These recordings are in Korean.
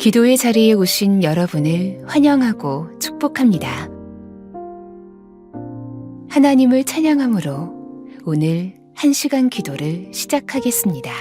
기도의 자리에 오신 여러분을 환영하고 축복합니다. 하나님을 찬양함으로 오늘 1시간 기도를 시작하겠습니다.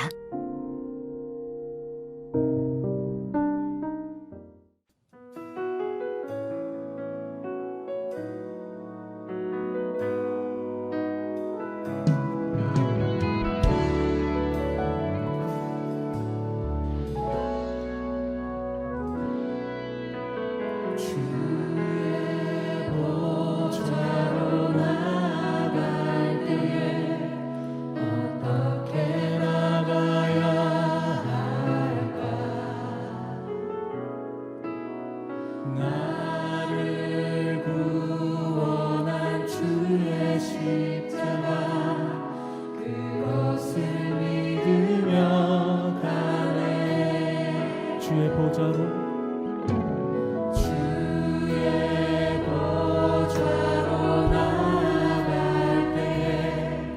주의 보좌로 나아갈 때에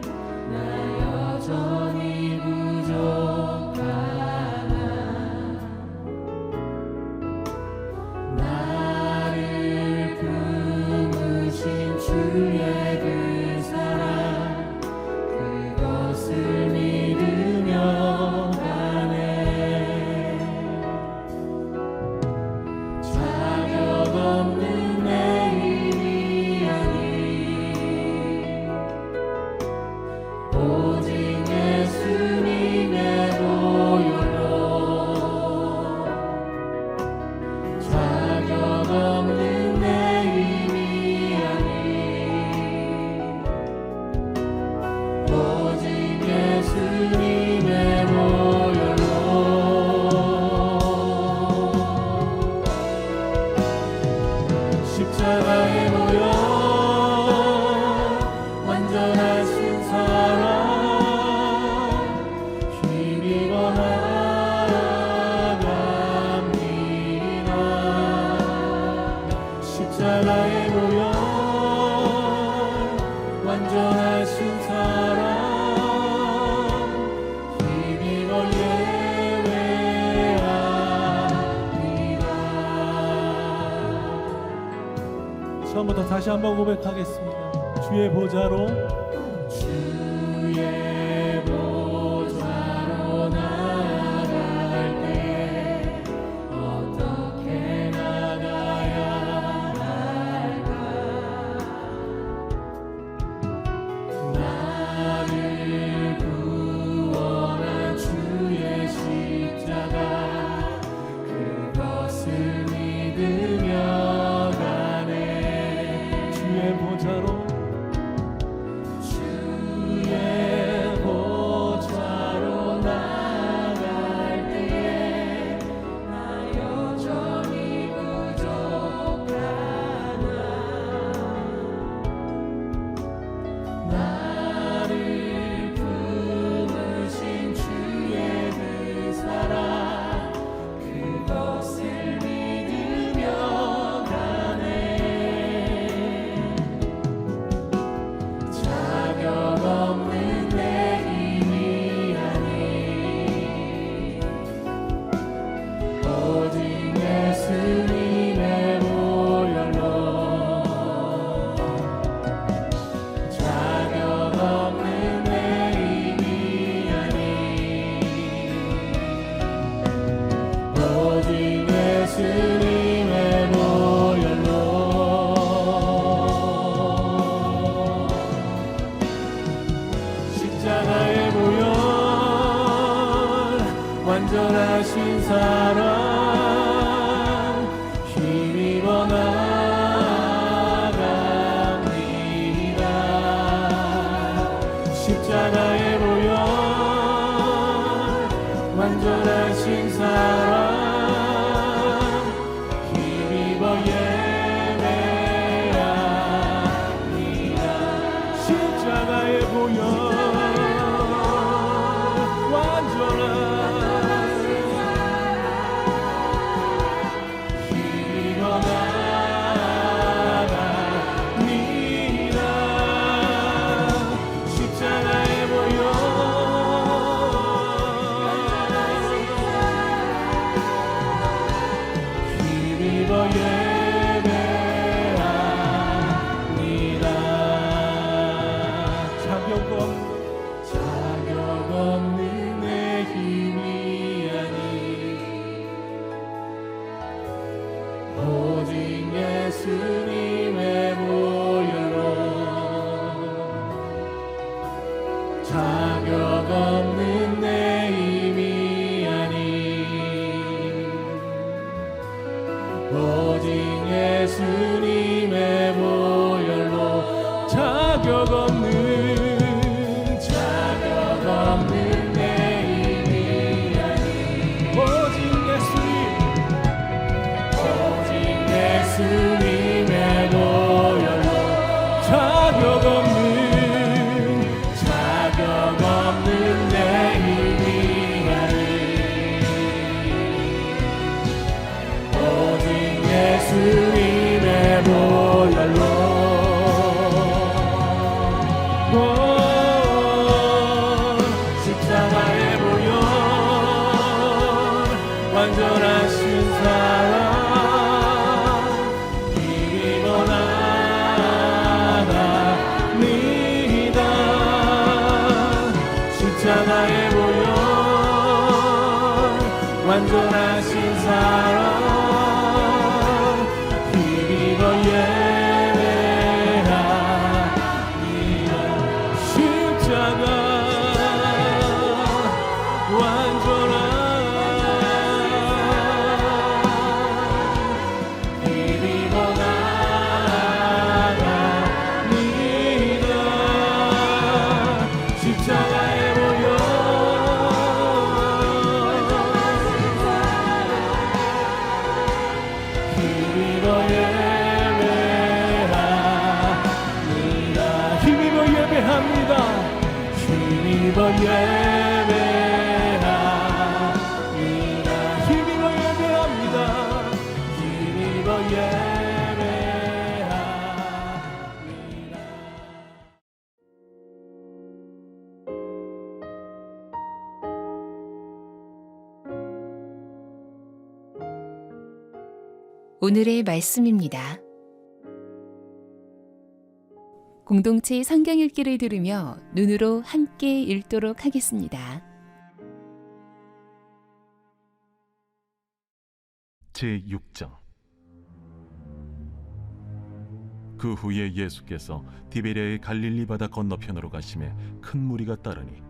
나 여전히 부족하나 나를 품으신 주의 그 사랑 그것을 믿으며 십자가에 모여 완전하신 사랑 힘입어 나아갑니다. 십자가에 모여 완전하신 사랑 힘입어 처음부터 다시 한번 고백하겠습니다. 주의 보좌로 나아갈 때에 어떻게 나가야 할까 나를 구원한 주의 십자가 그것을 믿으며 주의 보좌로 나아갈 때에 나 여전히 부족하나 나를 품으신 주의 그 사랑 그것을 믿으며 없는 내 힘이 아니 오직 예수님의 보혈로 자격 없는 내 힘이 아니 오직 예수님의 보혈로 십자가에 모여 완전하신 사랑 힘입어 나아갑니다. 십자가에 모여 완전하신 사랑 힘입어 예배합니다. 십자가에 모여 자격 없는 내 힘이 아니 오직 예수님의 보혈로 자격 없는 내 힘이 아니 오직 예수님의 보혈로 십자가의 보혈 완전하신 사랑 힘입어 나갑니다. 십자가의 보혈 완전하신 사랑 힘입어 예배합니다. 십자가 힘입어 예배합니다. 힘입어 예배합니다. 힘입어 예배합니다. 오늘의 말씀입니다. 공동체 성경 읽기를 들으며 눈으로 함께 읽도록 하겠습니다. 제6장. 그 후에 예수께서 디베랴의 갈릴리 바다 건너편으로 가심에 큰 무리가 따르니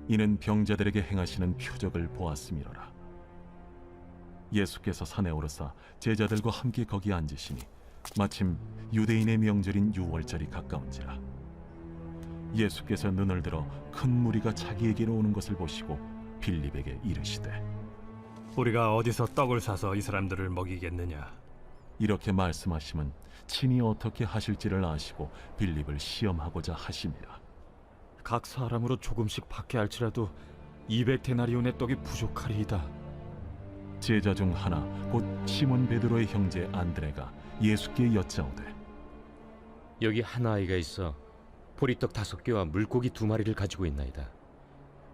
이는 병자들에게 행하시는 표적을 보았음이로라. 예수께서 산에 오르사 제자들과 함께 거기 앉으시니 마침 유대인의 명절인 유월절이 가까운지라. 예수께서 눈을 들어 큰 무리가 자기에게로 오는 것을 보시고 빌립에게 이르시되 우리가 어디서 떡을 사서 이 사람들을 먹이겠느냐? 이렇게 말씀하심은 친히 어떻게 하실지를 아시고 빌립을 시험하고자 하심이라. 각 사람으로 조금씩 받게 할지라도 200데나리온의 떡이 부족하리이다. 제자 중 하나 곧 시몬 베드로의 형제 안드레가 예수께 여짜오되 여기 한 아이가 있어 보리떡 5개와 물고기 2마리를 가지고 있나이다.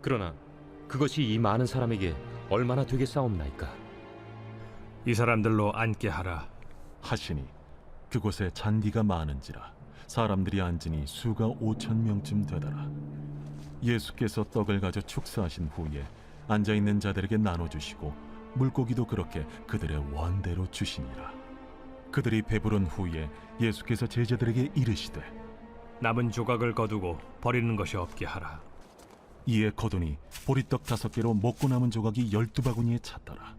그러나 그것이 이 많은 사람에게 얼마나 되겠사옵나이까? 이 사람들로 앉게 하라. 하시니 그곳에 잔디가 많은지라 사람들이 앉으니 수가 5,000명쯤 되더라. 예수께서 떡을 가져 축사하신 후에 앉아있는 자들에게 나눠주시고 물고기도 그렇게 그들의 원대로 주시니라. 그들이 배부른 후에 예수께서 제자들에게 이르시되 남은 조각을 거두고 버리는 것이 없게 하라. 이에 거두니 보리떡 5개로 먹고 남은 조각이 12바구니에 찼더라.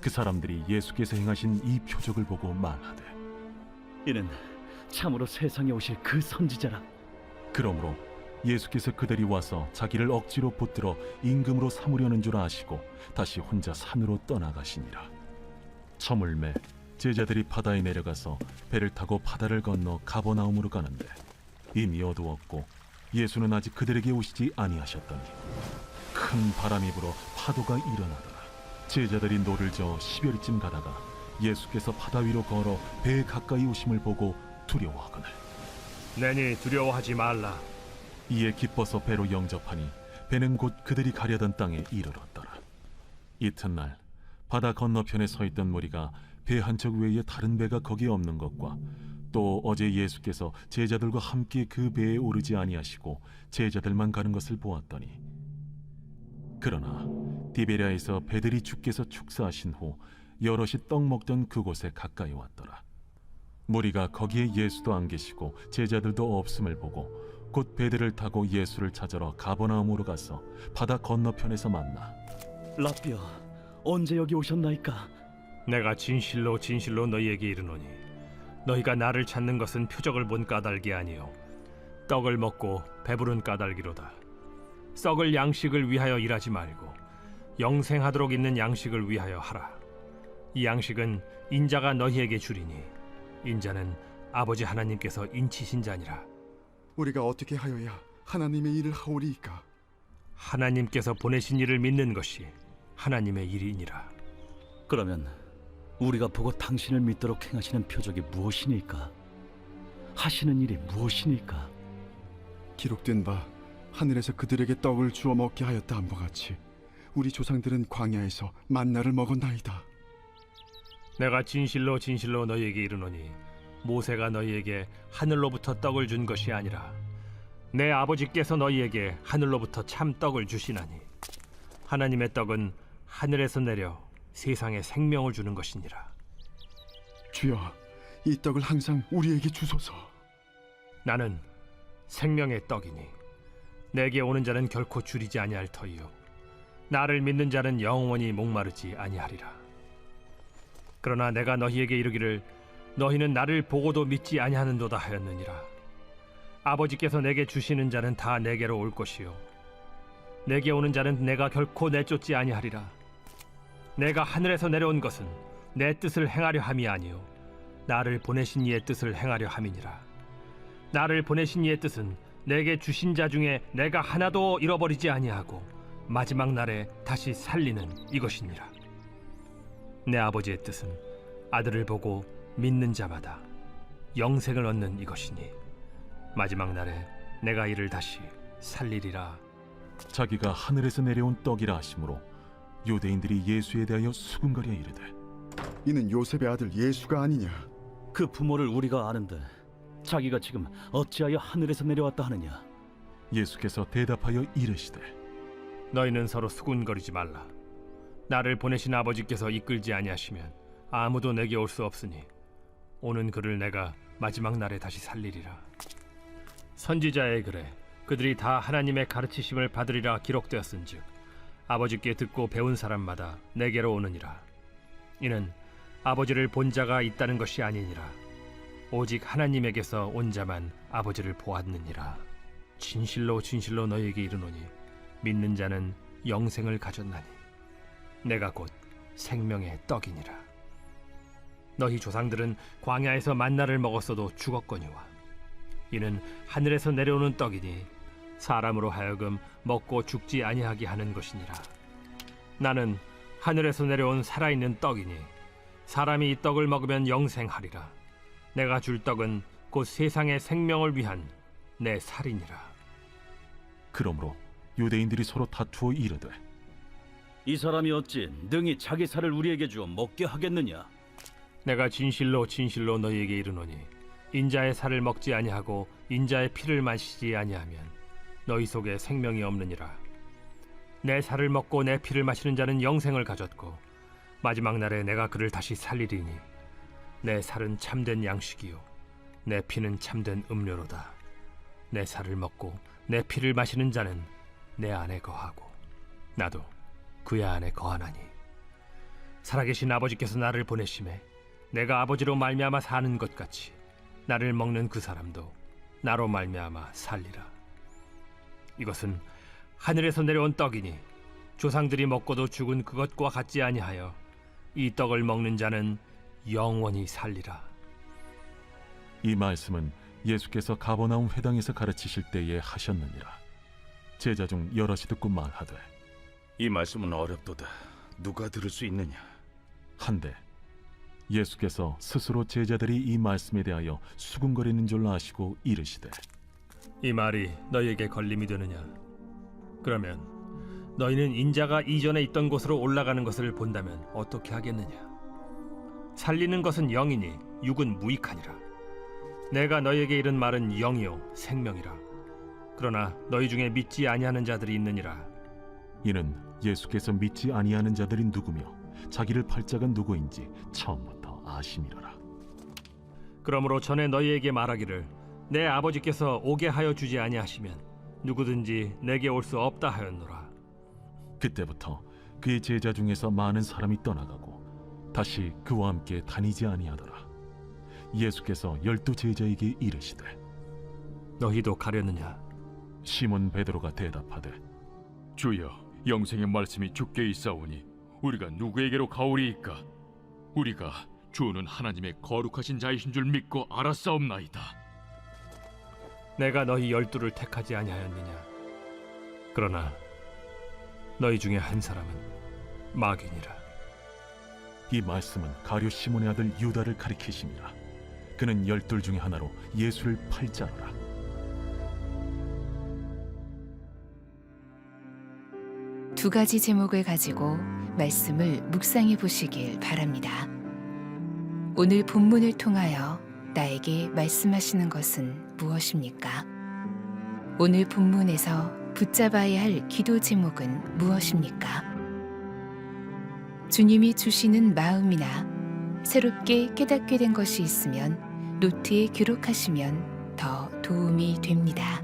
그 사람들이 예수께서 행하신 이 표적을 보고 말하되 이는 참으로 세상에 오실 그 선지자라. 그러므로 예수께서 그들이 와서 자기를 억지로 붙들어 임금으로 삼으려는 줄 아시고 다시 혼자 산으로 떠나가시니라. 저물매 제자들이 바다에 내려가서 배를 타고 바다를 건너 가버나움으로 가는데 이미 어두웠고 예수는 아직 그들에게 오시지 아니하셨더니 큰 바람이 불어 파도가 일어나더라. 제자들이 노를 저어 10여리쯤 가다가 예수께서 바다 위로 걸어 배에 가까이 오심을 보고 두려워하거늘 내니 두려워하지 말라. 이에 기뻐서 배로 영접하니 배는 곧 그들이 가려던 땅에 이르렀더라. 이튿날 바다 건너편에 서 있던 무리가 배 한 척 외에 다른 배가 거기에 없는 것과 또 어제 예수께서 제자들과 함께 그 배에 오르지 아니하시고 제자들만 가는 것을 보았더니 그러나 디베랴에서 배들이 주께서 축사하신 후 여럿이 떡 먹던 그곳에 가까이 왔더라. 무리가 거기에 예수도 안 계시고 제자들도 없음을 보고 곧 배들을 타고 예수를 찾으러 가버나움으로 가서 바다 건너편에서 만나 라비어, 언제 여기 오셨나이까? 내가 진실로 진실로 너희에게 이르노니 너희가 나를 찾는 것은 표적을 본 까닭이 아니요 떡을 먹고 배부른 까닭이로다. 썩을 양식을 위하여 일하지 말고 영생하도록 있는 양식을 위하여 하라. 이 양식은 인자가 너희에게 주리니 인자는 아버지 하나님께서 인치신 자니라. 우리가 어떻게 하여야 하나님의 일을 하오리이까? 하나님께서 보내신 이를 믿는 것이 하나님의 일이니라. 그러면 우리가 보고 당신을 믿도록 행하시는 표적이 무엇이니까? 하시는 일이 무엇이니까? 기록된 바 하늘에서 그들에게 떡을 주어 먹게 하였다 함과 같이 우리 조상들은 광야에서 만나를 먹었나이다. 내가 진실로 진실로 너희에게 이르노니 모세가 너희에게 하늘로부터 떡을 준 것이 아니라 내 아버지께서 너희에게 하늘로부터 참 떡을 주시나니 하나님의 떡은 하늘에서 내려 세상에 생명을 주는 것이니라. 주여, 이 떡을 항상 우리에게 주소서. 나는 생명의 떡이니 내게 오는 자는 결코 줄이지 아니할 터이요 나를 믿는 자는 영원히 목마르지 아니하리라. 그러나 내가 너희에게 이르기를 너희는 나를 보고도 믿지 아니하는도다 하였느니라. 아버지께서 내게 주시는 자는 다 내게로 올 것이요 내게 오는 자는 내가 결코 내쫓지 아니하리라. 내가 하늘에서 내려온 것은 내 뜻을 행하려 함이 아니요 나를 보내신 이의 뜻을 행하려 함이니라. 나를 보내신 이의 뜻은 내게 주신 자 중에 내가 하나도 잃어버리지 아니하고 마지막 날에 다시 살리는 이것이니라. 내 아버지의 뜻은 아들을 보고 믿는 자마다 영생을 얻는 이것이니 마지막 날에 내가 이를 다시 살리리라. 자기가 하늘에서 내려온 떡이라 하심으로 유대인들이 예수에 대하여 수군거려 이르되 이는 요셉의 아들 예수가 아니냐? 그 부모를 우리가 아는데 자기가 지금 어찌하여 하늘에서 내려왔다 하느냐? 예수께서 대답하여 이르시되 너희는 서로 수군거리지 말라. 나를 보내신 아버지께서 이끌지 아니하시면 아무도 내게 올 수 없으니 오는 그를 내가 마지막 날에 다시 살리리라. 선지자의 글에 그들이 다 하나님의 가르치심을 받으리라 기록되었은즉 아버지께 듣고 배운 사람마다 내게로 오느니라. 이는 아버지를 본 자가 있다는 것이 아니니라. 오직 하나님에게서 온 자만 아버지를 보았느니라. 진실로 진실로 너희에게 이르노니 믿는 자는 영생을 가졌나니 내가 곧 생명의 떡이니라. 너희 조상들은 광야에서 만나를 먹었어도 죽었거니와 이는 하늘에서 내려오는 떡이니 사람으로 하여금 먹고 죽지 아니하게 하는 것이니라. 나는 하늘에서 내려온 살아있는 떡이니 사람이 이 떡을 먹으면 영생하리라. 내가 줄 떡은 곧 세상의 생명을 위한 내 살이니라. 그러므로 유대인들이 서로 다투어 이르되 이 사람이 어찌 능히 자기 살을 우리에게 주어 먹게 하겠느냐? 내가 진실로 진실로 너희에게 이르노니 인자의 살을 먹지 아니하고 인자의 피를 마시지 아니하면 너희 속에 생명이 없느니라. 내 살을 먹고 내 피를 마시는 자는 영생을 가졌고 마지막 날에 내가 그를 다시 살리리니 내 살은 참된 양식이요 내 피는 참된 음료로다. 내 살을 먹고 내 피를 마시는 자는 내 안에 거하고 나도 그의 안에 거하나니 살아계신 아버지께서 나를 보내심에 내가 아버지로 말미암아 사는 것 같이 나를 먹는 그 사람도 나로 말미암아 살리라. 이것은 하늘에서 내려온 떡이니 조상들이 먹고도 죽은 그것과 같지 아니하여 이 떡을 먹는 자는 영원히 살리라. 이 말씀은 예수께서 가버나움 회당에서 가르치실 때에 하셨느니라. 제자 중 여럿이 듣고 말하되 이 말씀은 어렵도다. 누가 들을 수 있느냐? 한데 예수께서 스스로 제자들이 이 말씀에 대하여 수군거리는 줄 아시고 이르시되 이 말이 너희에게 걸림이 되느냐? 그러면 너희는 인자가 이전에 있던 곳으로 올라가는 것을 본다면 어떻게 하겠느냐? 살리는 것은 영이니 육은 무익하니라. 내가 너희에게 이른 말은 영이요 생명이라. 그러나 너희 중에 믿지 아니하는 자들이 있느니라. 이는 예수께서 믿지 아니하는 자들이 누구며 자기를 팔 자가 누구인지 처음부터 아심이로라. 그러므로 전에 너희에게 말하기를 내 아버지께서 오게 하여 주지 아니하시면 누구든지 내게 올 수 없다 하였노라. 그때부터 그의 제자 중에서 많은 사람이 떠나가고 다시 그와 함께 다니지 아니하더라. 예수께서 12 제자에게 이르시되 너희도 가려느냐? 시몬 베드로가 대답하되 주여, 영생의 말씀이 주께 있사오니 우리가 누구에게로 가오리이까? 우리가 주는 하나님의 거룩하신 자이신 줄 믿고 알았사옵나이다. 내가 너희 12를 택하지 아니하였느냐? 그러나 너희 중에 한 사람은 마귀니라. 이 말씀은 가룟 시몬의 아들 유다를 가리키심이라. 그는 12 중에 하나로 예수를 팔자노라. 두 가지 제목을 가지고 말씀을 묵상해 보시길 바랍니다. 오늘 본문을 통하여 나에게 말씀하시는 것은 무엇입니까? 오늘 본문에서 붙잡아야 할 기도 제목은 무엇입니까? 주님이 주시는 마음이나 새롭게 깨닫게 된 것이 있으면 노트에 기록하시면 더 도움이 됩니다.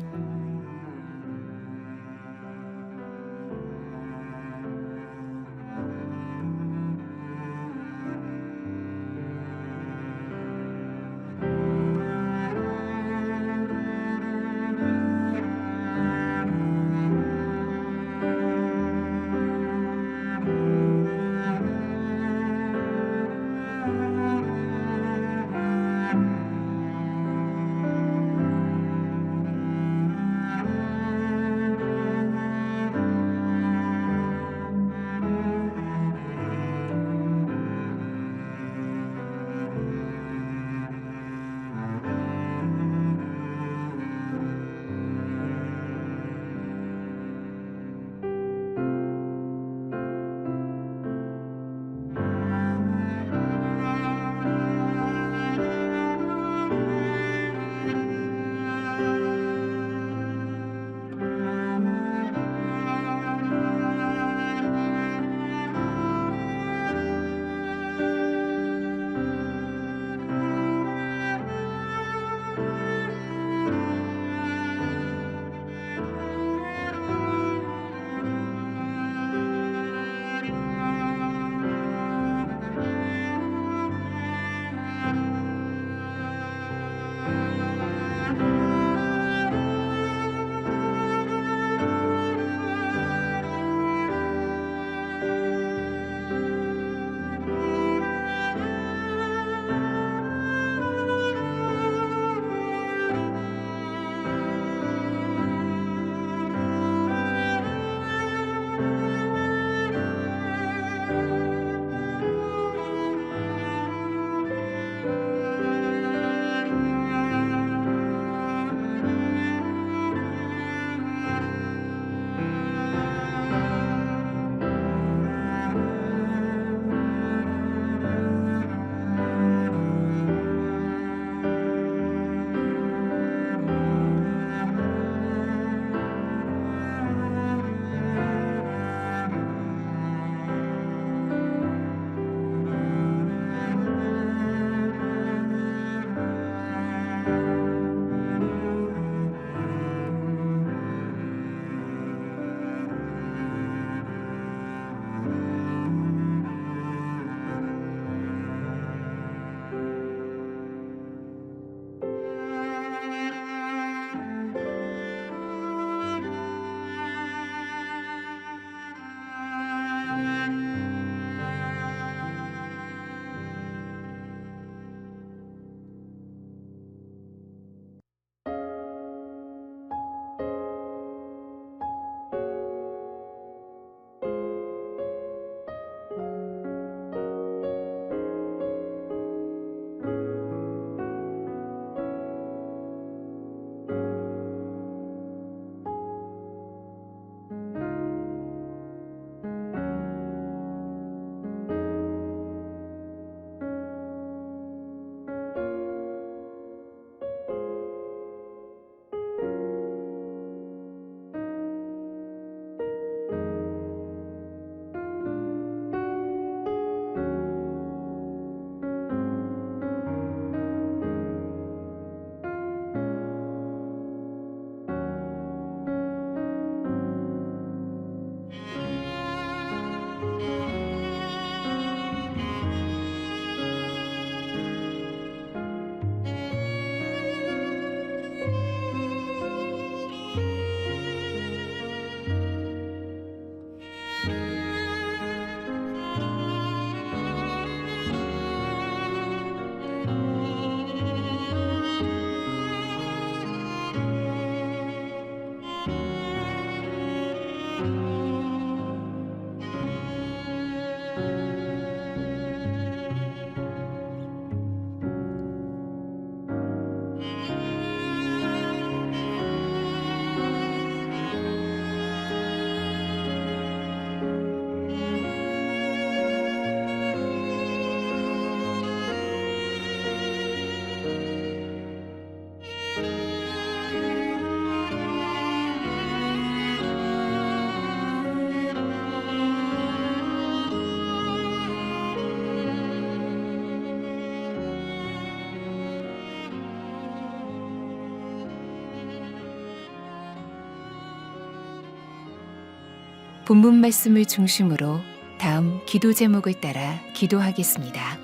본문 말씀을 중심으로 다음 기도 제목을 따라 기도하겠습니다.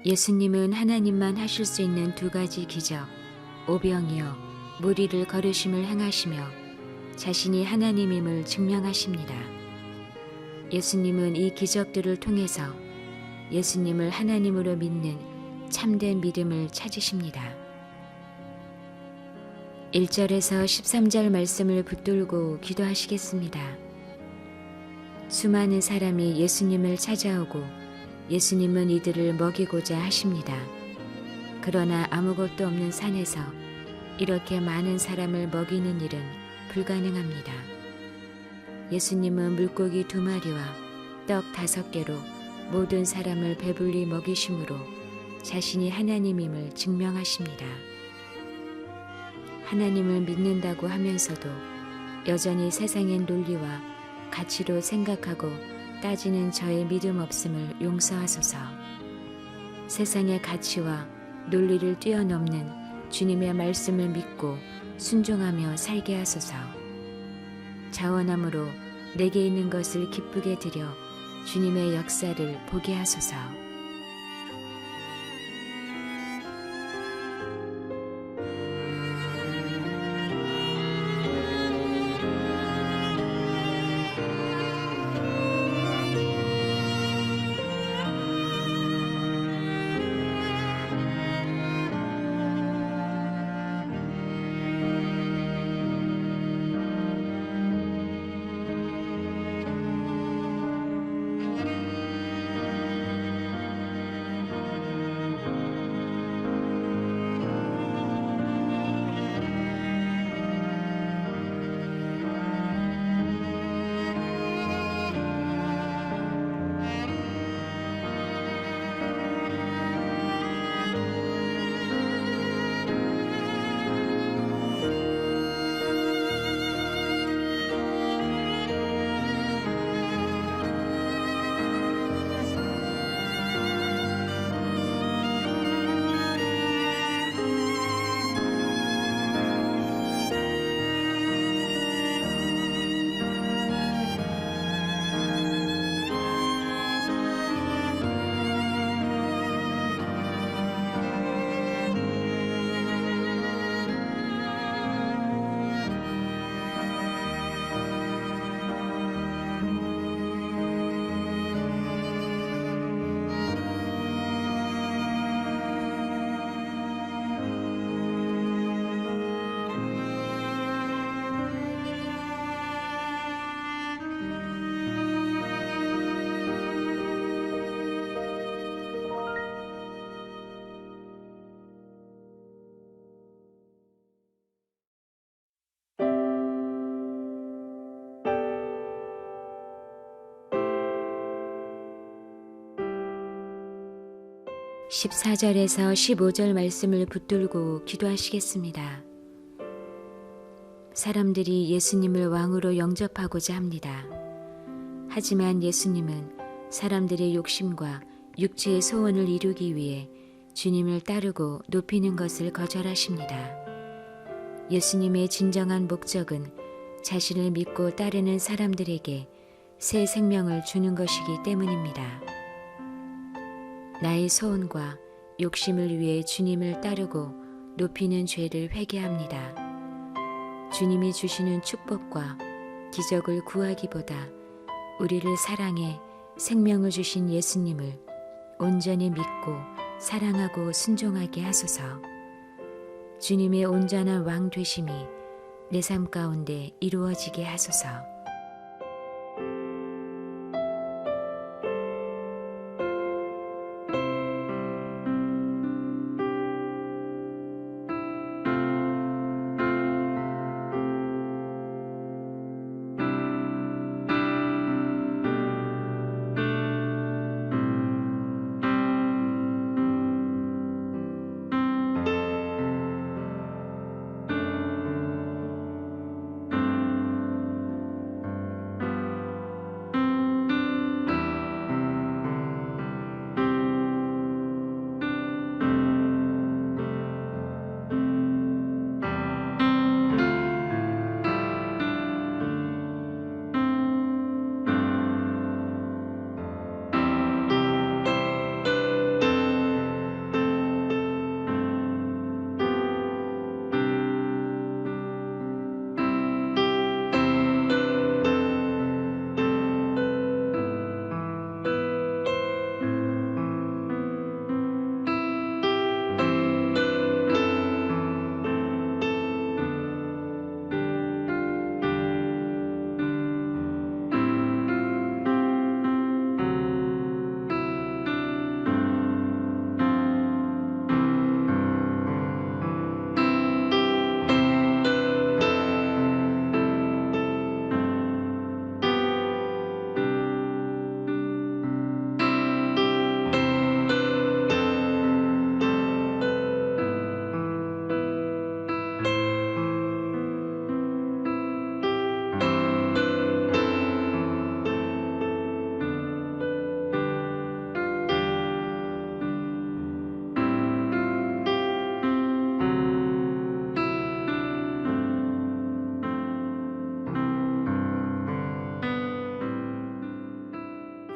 예수님은 하나님만 하실 수 있는 두 가지 기적, 오병이어 무리를 걸으심을 행하시며 자신이 하나님임을 증명하십니다. 예수님은 이 기적들을 통해서 예수님을 하나님으로 믿는 참된 믿음을 찾으십니다. 1절에서 13절 말씀을 붙들고 기도하시겠습니다. 수많은 사람이 예수님을 찾아오고 예수님은 이들을 먹이고자 하십니다. 그러나 아무것도 없는 산에서 이렇게 많은 사람을 먹이는 일은 불가능합니다. 예수님은 물고기 2마리와 떡 5개로 모든 사람을 배불리 먹이심으로 자신이 하나님임을 증명하십니다. 하나님을 믿는다고 하면서도 여전히 세상의 논리와 가치로 생각하고 따지는 저의 믿음 없음을 용서하소서. 세상의 가치와 논리를 뛰어넘는 주님의 말씀을 믿고 순종하며 살게 하소서. 자원함으로 내게 있는 것을 기쁘게 드려 주님의 역사를 보게 하소서. (14절에서 15절) 말씀을 붙들고 기도하시겠습니다. 사람들이 예수님을 왕으로 영접하고자 합니다. 하지만 예수님은 사람들의 욕심과 육체의 소원을 이루기 위해 주님을 따르고 높이는 것을 거절하십니다. 예수님의 진정한 목적은 자신을 믿고 따르는 사람들에게 새 생명을 주는 것이기 때문입니다. 나의 소원과 욕심을 위해 주님을 따르고 높이는 죄를 회개합니다. 주님이 주시는 축복과 기적을 구하기보다 우리를 사랑해 생명을 주신 예수님을 온전히 믿고 사랑하고 순종하게 하소서. 주님의 온전한 왕 되심이 내 삶 가운데 이루어지게 하소서.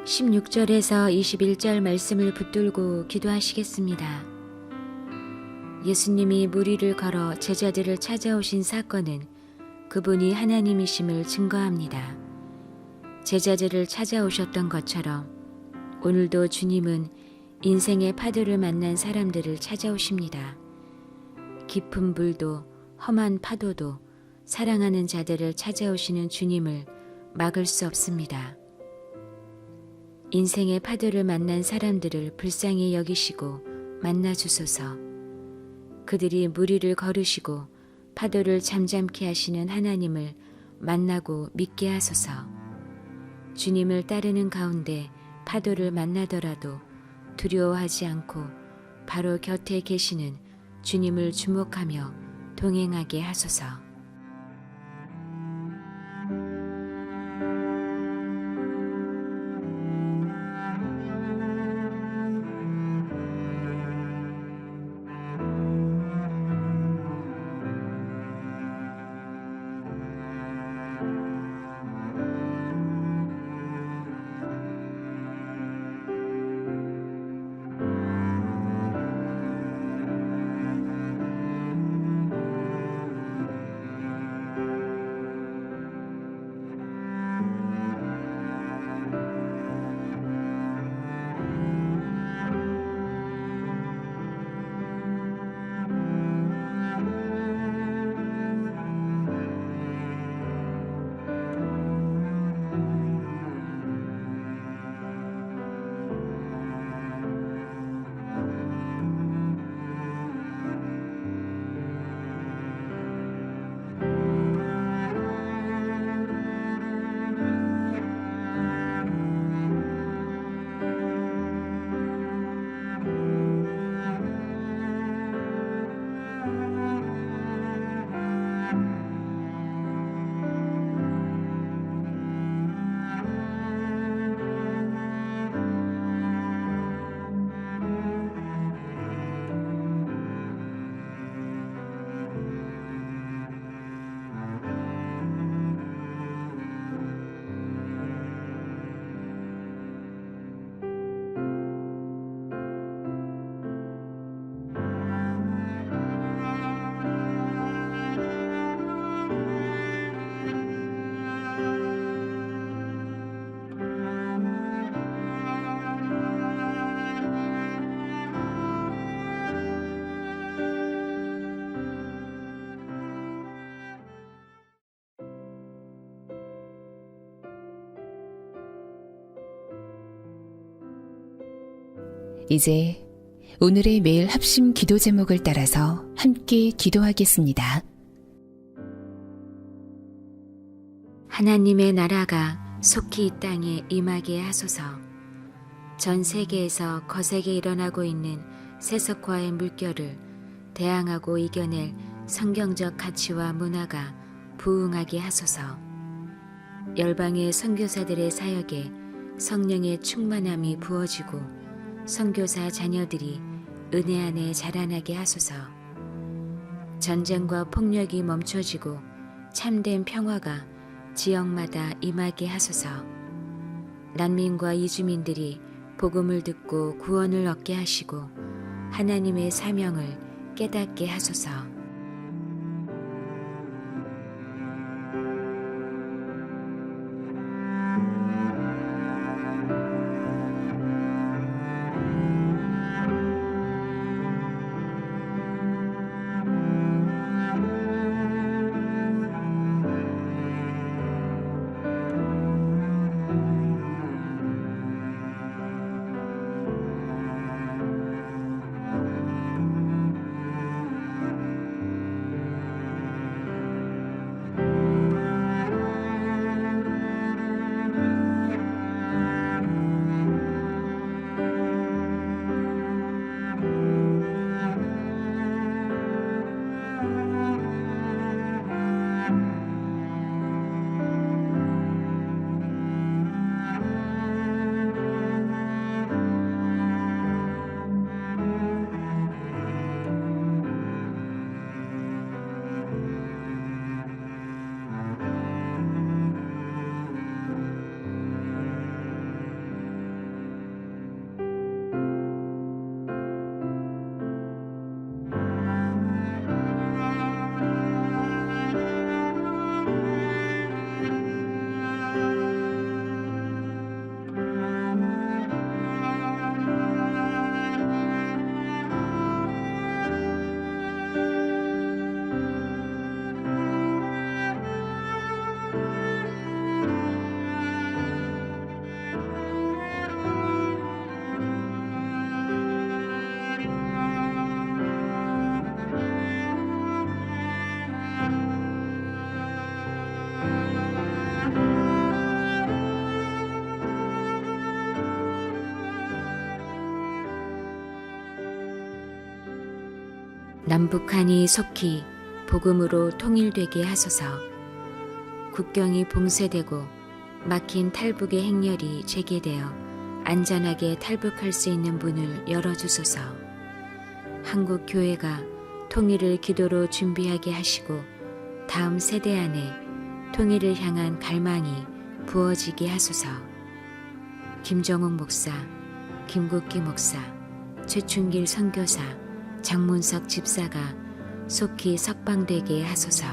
(16절에서 21절) 말씀을 붙들고 기도하시겠습니다. 예수님이 무리를 걸어 제자들을 찾아오신 사건은 그분이 하나님이심을 증거합니다. 제자들을 찾아오셨던 것처럼 오늘도 주님은 인생의 파도를 만난 사람들을 찾아오십니다. 깊은 물도 험한 파도도 사랑하는 자들을 찾아오시는 주님을 막을 수 없습니다. 인생의 파도를 만난 사람들을 불쌍히 여기시고 만나주소서. 그들이 무리를 걸으시고 파도를 잠잠케 하시는 하나님을 만나고 믿게 하소서. 주님을 따르는 가운데 파도를 만나더라도 두려워하지 않고 바로 곁에 계시는 주님을 주목하며 동행하게 하소서. 이제 오늘의 매일 합심 기도 제목을 따라서 함께 기도하겠습니다. 하나님의 나라가 속히 이 땅에 임하게 하소서. 전 세계에서 거세게 일어나고 있는 세속화의 물결을 대항하고 이겨낼 성경적 가치와 문화가 부흥하게 하소서. 열방의 선교사들의 사역에 성령의 충만함이 부어지고 선교사 자녀들이 은혜 안에 자라나게 하소서. 전쟁과 폭력이 멈춰지고 참된 평화가 지역마다 임하게 하소서. 난민과 이주민들이 복음을 듣고 구원을 얻게 하시고 하나님의 사명을 깨닫게 하소서. 남북한이 속히 복음으로 통일되게 하소서. 국경이 봉쇄되고 막힌 탈북의 행렬이 재개되어 안전하게 탈북할 수 있는 문을 열어주소서. 한국 교회가 통일을 기도로 준비하게 하시고 다음 세대 안에 통일을 향한 갈망이 부어지게 하소서. 김정욱 목사, 김국기 목사, 최춘길 선교사, 장문석 집사가 속히 석방되게 하소서.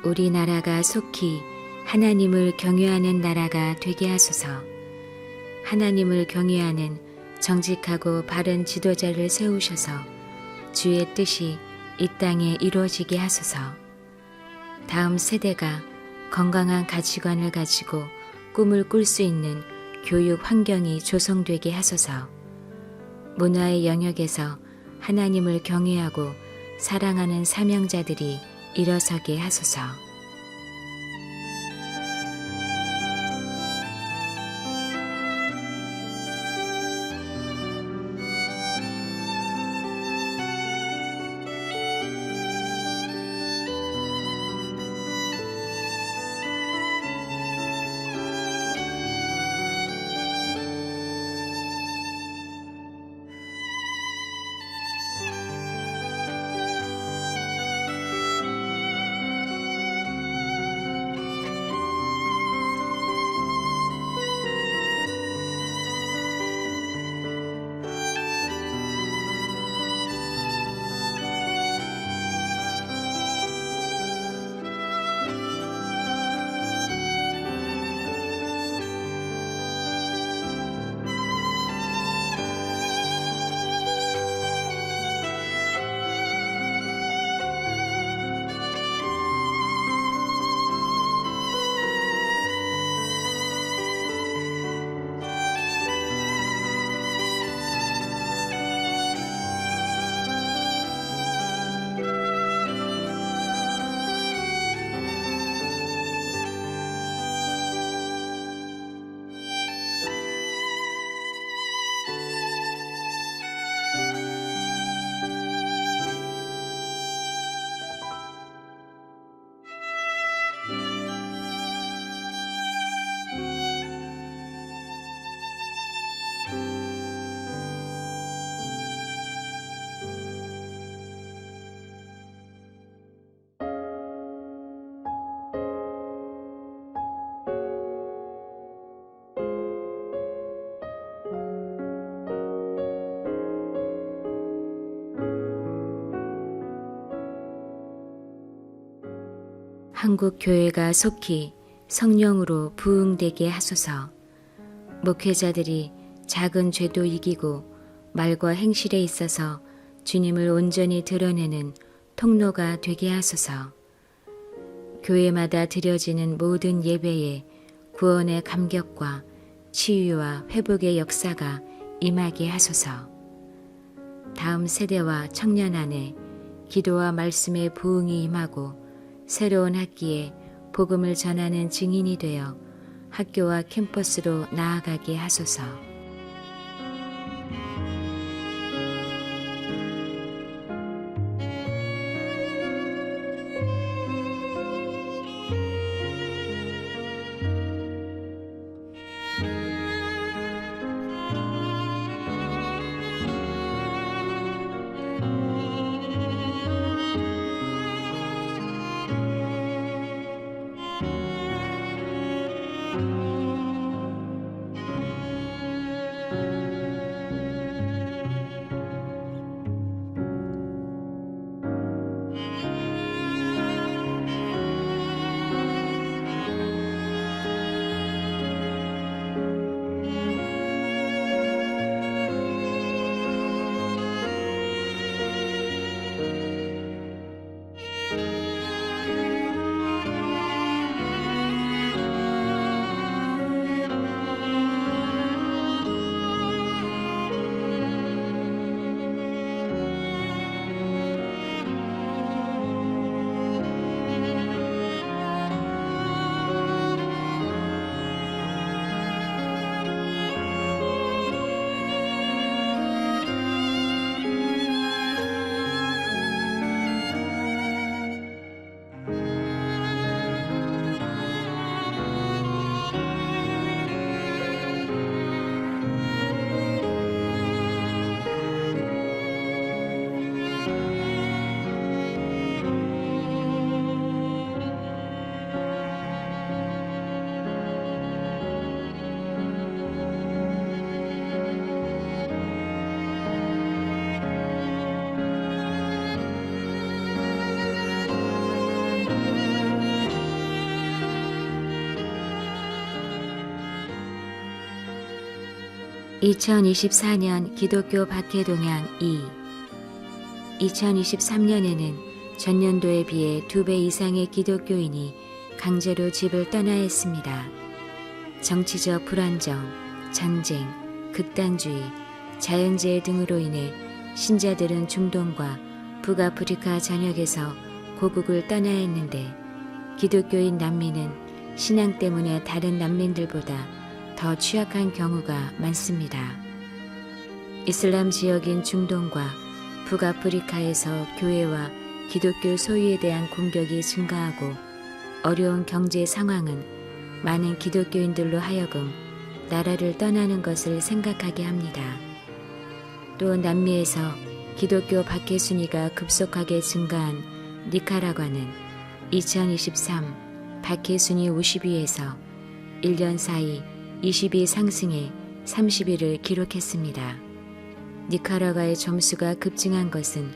우리나라가 속히 하나님을 경외하는 나라가 되게 하소서. 하나님을 경외하는 정직하고 바른 지도자를 세우셔서 주의 뜻이 이 땅에 이루어지게 하소서. 다음 세대가 건강한 가치관을 가지고 꿈을 꿀 수 있는 교육 환경이 조성되게 하소서. 문화의 영역에서 하나님을 경외하고 사랑하는 사명자들이 일어서게 하소서. 한국 교회가 속히 성령으로 부흥되게 하소서. 목회자들이 작은 죄도 이기고 말과 행실에 있어서 주님을 온전히 드러내는 통로가 되게 하소서. 교회마다 드려지는 모든 예배에 구원의 감격과 치유와 회복의 역사가 임하게 하소서. 다음 세대와 청년 안에 기도와 말씀의 부흥이 임하고 새로운 학기에 복음을 전하는 증인이 되어 학교와 캠퍼스로 나아가게 하소서. 2024년 기독교 박해동향 2. 2023년에는 전년도에 비해 2배 이상의 기독교인이 강제로 집을 떠나야 했습니다. 정치적 불안정, 전쟁, 극단주의, 자연재해 등으로 인해 신자들은 중동과 북아프리카 전역에서 고국을 떠나야 했는데 기독교인 난민은 신앙 때문에 다른 난민들보다 더 취약한 경우가 많습니다. 이슬람 지역인 중동과 북아프리카에서 교회와 기독교 소유에 대한 공격이 증가하고 어려운 경제 상황은 많은 기독교인들로 하여금 나라를 떠나는 것을 생각하게 합니다. 또 남미에서 기독교 박해 순위가 급속하게 증가한 니카라과는 2023 박해 순위 50위에서 1년 사이 20위 상승해 30위를 기록했습니다. 니카라과의 점수가 급증한 것은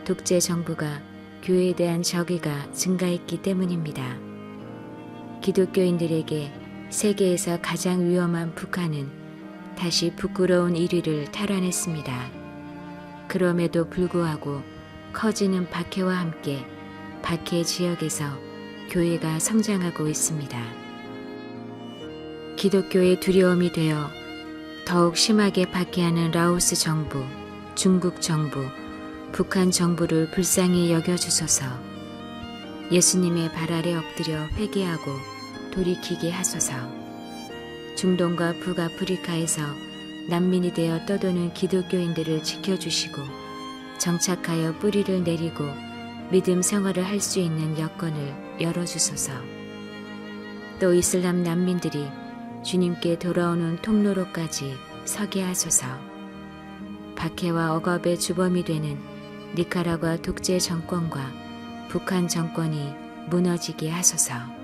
독재 정부가 교회에 대한 적의가 증가했기 때문입니다. 기독교인들에게 세계에서 가장 위험한 북한은 다시 부끄러운 1위를 탈환했습니다. 그럼에도 불구하고 커지는 박해와 함께 박해 지역에서 교회가 성장하고 있습니다. 기독교의 두려움이 되어 더욱 심하게 박해하는 라오스 정부, 중국 정부, 북한 정부를 불쌍히 여겨주소서. 예수님의 발 아래 엎드려 회개하고 돌이키게 하소서. 중동과 북아프리카에서 난민이 되어 떠도는 기독교인들을 지켜주시고 정착하여 뿌리를 내리고 믿음 생활을 할 수 있는 여건을 열어주소서. 또 이슬람 난민들이 주님께 돌아오는 통로로까지 서게 하소서. 박해와 억압의 주범이 되는 니카라과 독재 정권과 북한 정권이 무너지게 하소서.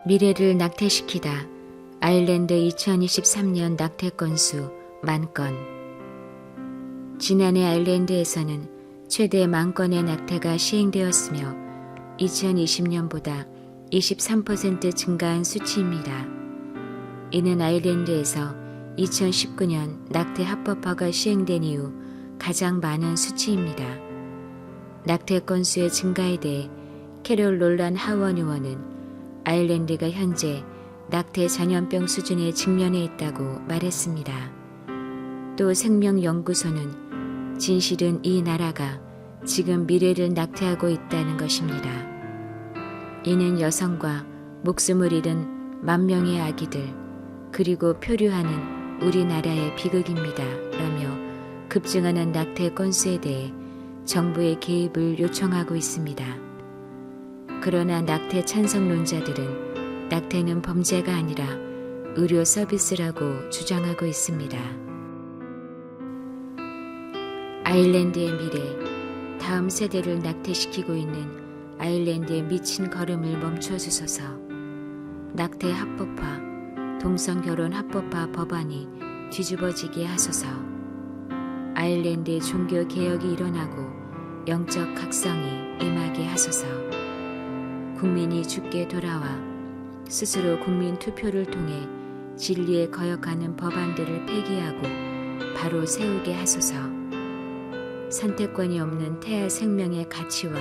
미래를 낙태시키다. 아일랜드 2023년 낙태 건수 10,000건. 지난해 아일랜드에서는 최대 10,000건의 낙태가 시행되었으며 2020년보다 23% 증가한 수치입니다. 이는 아일랜드에서 2019년 낙태 합법화가 시행된 이후 가장 많은 수치입니다. 낙태 건수의 증가에 대해 캐롤 롤란 하원 의원은 아일랜드가 현재 낙태 전염병 수준에 직면해 있다고 말했습니다. 또 생명연구소는 진실은 이 나라가 지금 미래를 낙태하고 있다는 것입니다. 이는 여성과 목숨을 잃은 10,000명의 아기들 그리고 표류하는 우리나라의 비극입니다. 라며 급증하는 낙태 건수에 대해 정부의 개입을 요청하고 있습니다. 그러나 낙태 찬성론자들은 낙태는 범죄가 아니라 의료 서비스라고 주장하고 있습니다. 아일랜드의 미래, 다음 세대를 낙태시키고 있는 아일랜드의 미친 걸음을 멈춰주소서. 낙태 합법화, 동성결혼 합법화 법안이 뒤집어지게 하소서. 아일랜드의 종교 개혁이 일어나고 영적 각성이 임하게 하소서. 국민이 주께 돌아와 스스로 국민 투표를 통해 진리에 거역하는 법안들을 폐기하고 바로 세우게 하소서. 선택권이 없는 태아 생명의 가치와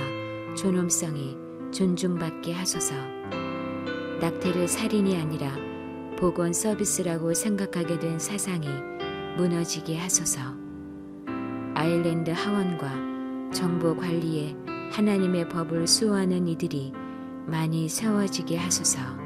존엄성이 존중받게 하소서. 낙태를 살인이 아니라 보건 서비스라고 생각하게 된 사상이 무너지게 하소서. 아일랜드 하원과 정보 관리에 하나님의 법을 수호하는 이들이 많이 세워지게 하소서.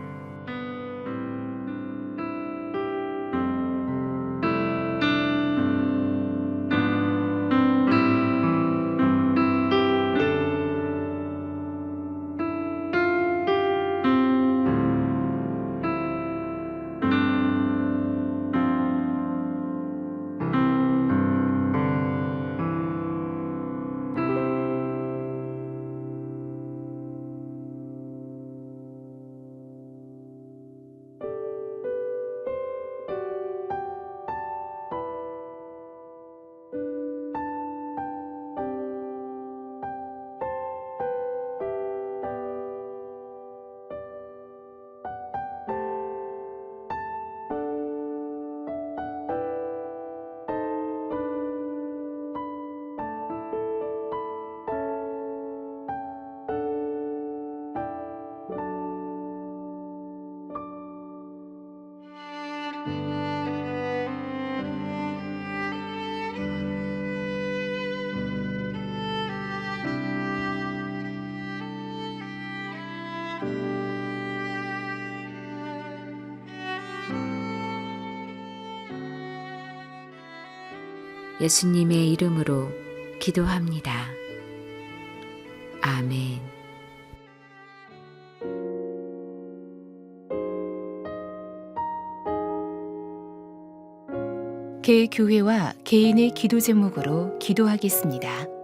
예수님의 이름으로 기도합니다. 아멘. 개교회와 개인의 기도 제목으로 기도하겠습니다.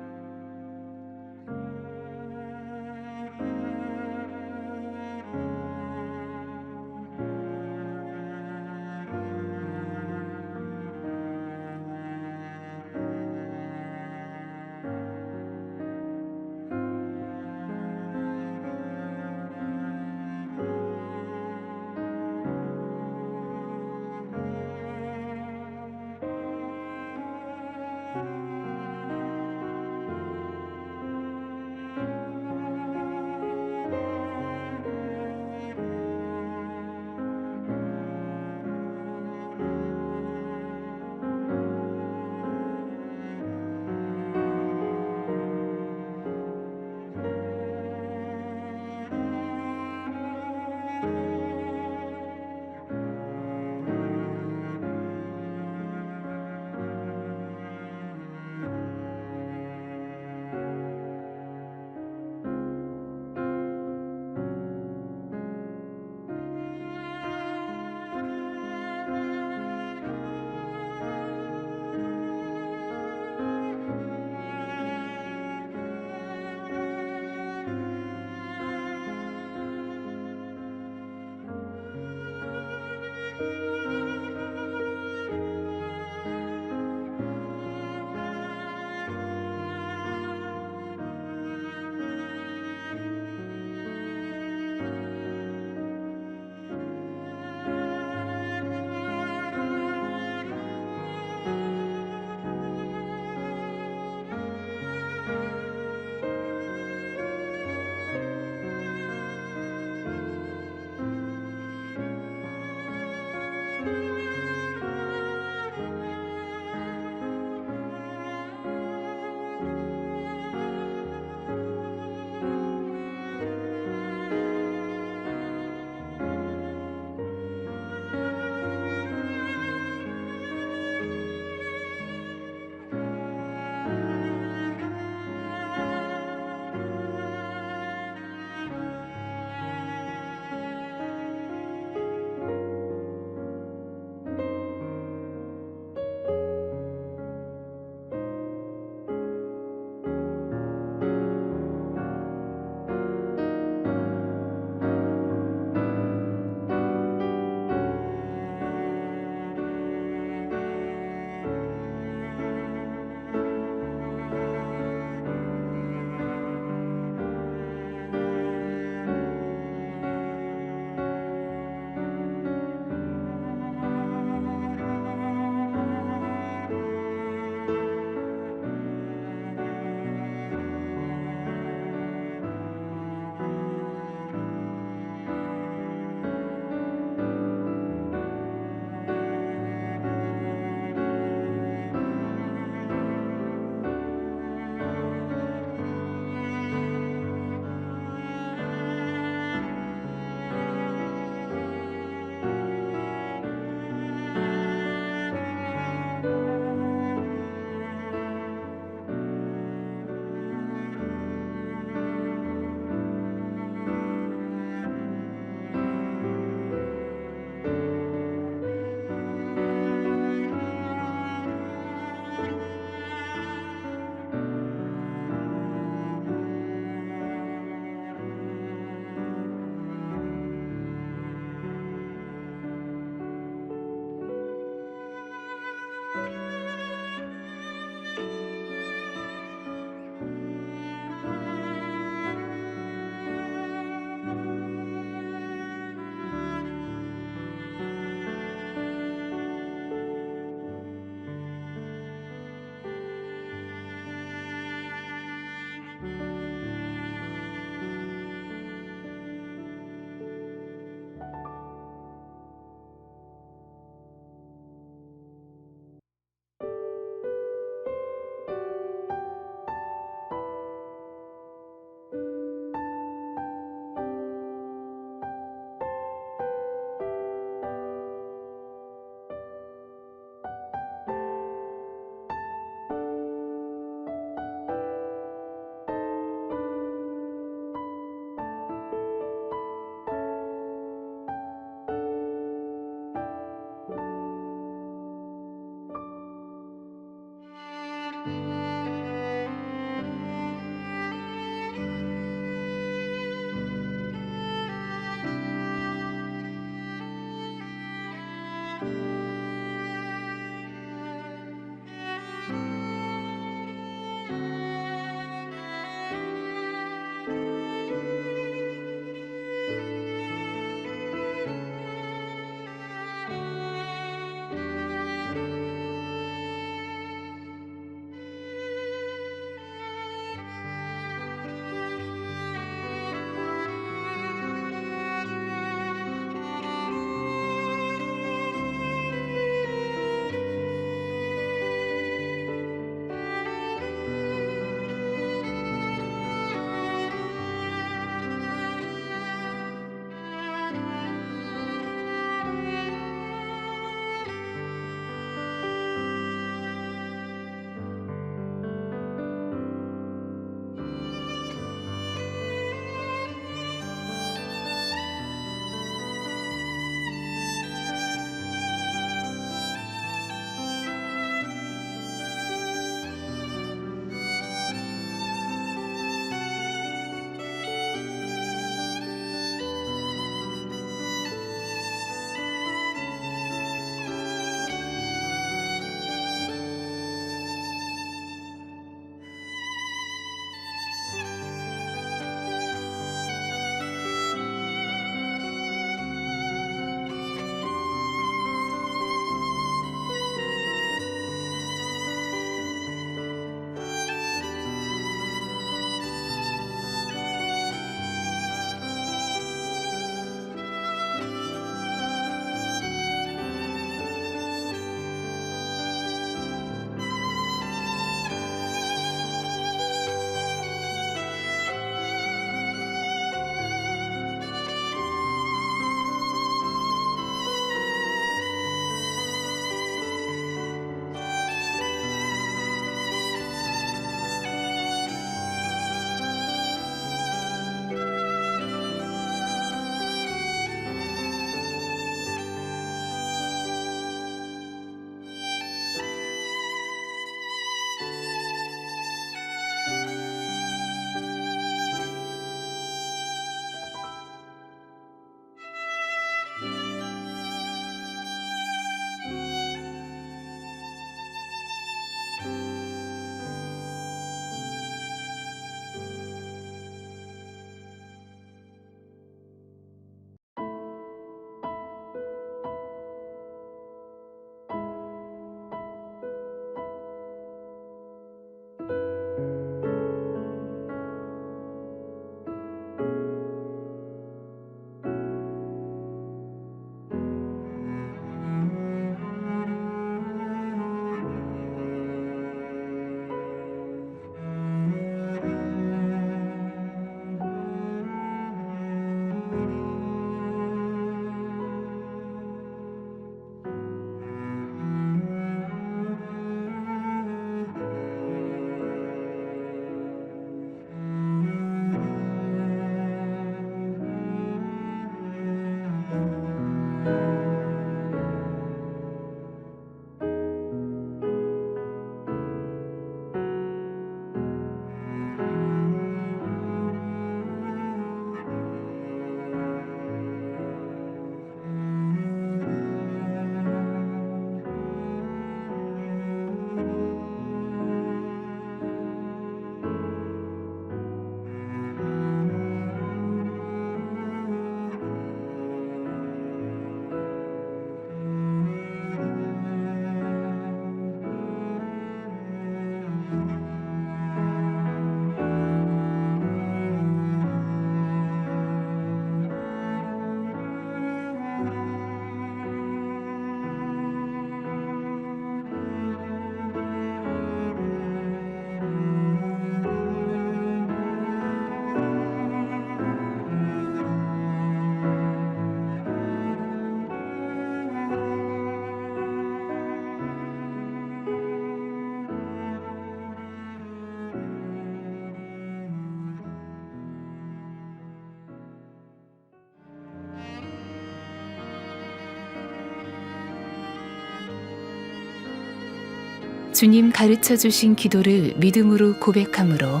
주님 가르쳐 주신 기도를 믿음으로 고백함으로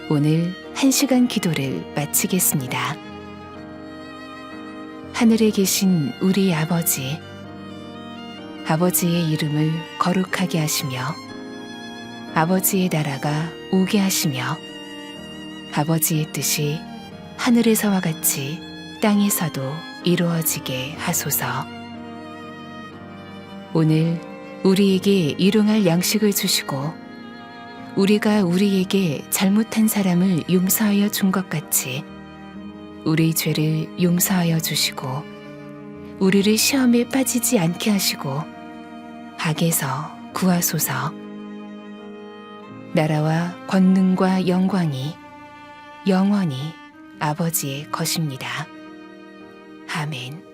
오늘 1시간 기도를 마치겠습니다. 하늘에 계신 우리 아버지, 아버지의 이름을 거룩하게 하시며 아버지의 나라가 오게 하시며 아버지의 뜻이 하늘에서와 같이 땅에서도 이루어지게 하소서. 오늘 우리에게 일용할 양식을 주시고 우리가 우리에게 잘못한 사람을 용서하여 준 것 같이 우리 죄를 용서하여 주시고 우리를 시험에 빠지지 않게 하시고 악에서 구하소서. 나라와 권능과 영광이 영원히 아버지의 것입니다. 아멘.